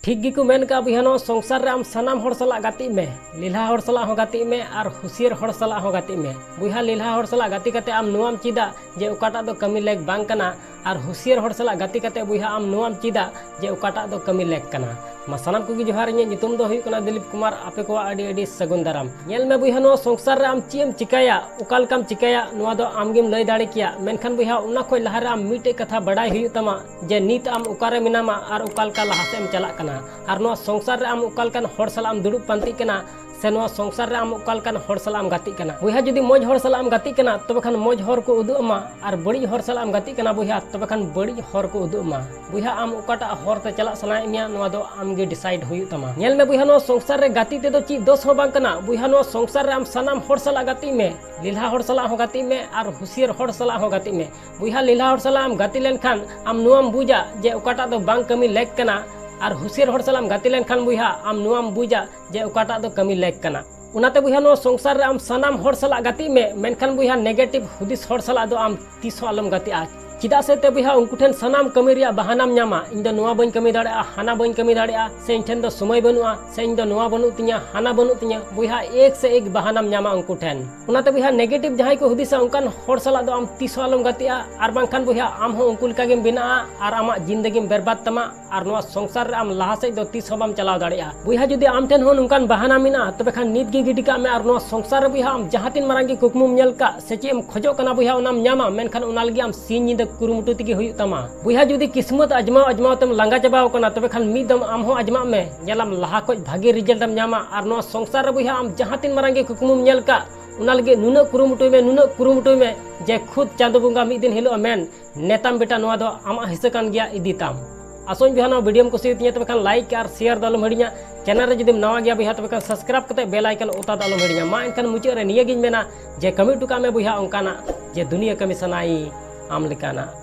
ठीक गिको मेन का बुझानो संसार रे आम सनाम हर सला गाती में लीला हर सला हो गाती में और हुसियर हर सला हो गाती में बुझा लीला हर सला गाती कते आम नोआम चिदा जे ओकाटा दो कमी लेक बांग कना और हुसियर हर सला गाती कते बुझा आम नोआम चिदा जे ओकाटा दो कमी लेक कना मा सनाम को जोहार इन नितुम दो हुई कना दिलीप कुमार आपे को आडी आडी सगुन दाराम नेल में बुझा नो संसार रे आम चीम चिकाया उकाल काम चिकाया नुआ दो आमगेम लय दाड़े किया मेनखान बुझा उना खोय लहारे आम मिटे कथा बड़ाई हुई तमा जे नीत आम उकारे मिनामा और उकाल का लहासेम चला कना और नुआ संसार रे आम उकालकान हर साला आम दुड़ुब पांती कना से नुआ संसार रे आम उकालकान हर साला आम गाती कना बुझा जुदी मौज हर साला आम गाती कना तबे खान मौज हर को उदुग अमा और बड़ी हर साला आम गाती कना बुझा तबे खान बड़ी हर को उदुग अमा बुझा आम उकाटा हर ते चला सनाय मिया नुआ दो आम गे डिसाइड हुई तमा नेल में बुझा नुआ संसार रे गाती ते दो ची दोस हो बांग कना बुझा नुआ संसार रे आम सनाम हर साला गाती में लीला हर साला हो गाती में और हुसियर हर साला हो गाती में बुझा लीला हर साला आम गाती लेन खान आम नुआम बुझा जे उकाटा दो बांग कमी लेक कना और हुसियर हर सालाम गाती लेन खान बुझा आम नुआम बुझा जे उकाटा दो कमी लेक कना उनाते बुझा नो संसार रे आम सनाम हर साला गाती में मेनखान बुझा नेगेटिव हुदिस हर साला दो आम तीसो आलम गाती चिदा से ते बुझा उनको ठेन सनाम कमी रिया बहानाम न्यामा इन दो नुआ बन कमी दाड़े हाना बन कमी दाड़े से इन ठेन दो समय बनुआ से इन दो नुआ बनु तिया हाना बनु तिया बुझा एक से एक बहानाम न्यामा उनको ठेन उनाते बुझा नेगेटिव जहां को हुदिसा उनकान हर साला दो आम तीसो आलम गातिया आर बांखान बुझा आम हो उनको लका गेम बिना आर आमा जिंदगी बर्बाद तमा और नुआ संसार रे आम लहा से दो तीसो बाम चलाव दाड़े बुझा जुदी आम ठेन हो उनकान बहाना मिना तबे खान नीत गे गिडी का में और नुआ संसार रे बुझा आम जहां तीन मारांगी कुकमुम नेल का से चेम खजो कना बुझा उनाम न्यामा मेनखान उना लगी आम सीन निद कुरुमुटु तिगी हुई तमा बुझा जुदी किस्मत अजमाव अजमाव तम लांगा चबाव कना तबे खान मी दम आम हो अजमा में नेलाम लहा को भागे रिजल्ट am न्यामा और नुआ संसार रे बुझा आम जहां तीन मारांगी कुकमुम नेल का उना लगे नुना कुरुमुटुई में जे खुद चांदो बुंगा मी दिन हिलो मेन नेताम बेटा नुआ दो आमा हिस्सा कान गया इदीताम आसोन बिहाना वीडियो को कुसी तबे खान लाइक और शेयर दो आलम हड़िया चैनल रे जुदी नवा गया बुझा तबे खान सब्सक्राइब कते बेल आइकन ओता दो आलम हड़िया मा एनखान मुचे रे निया गिन मेना जे कमी टुका में बुझा उनकाना जे दुनिया कमी सनाई आम लिकाना।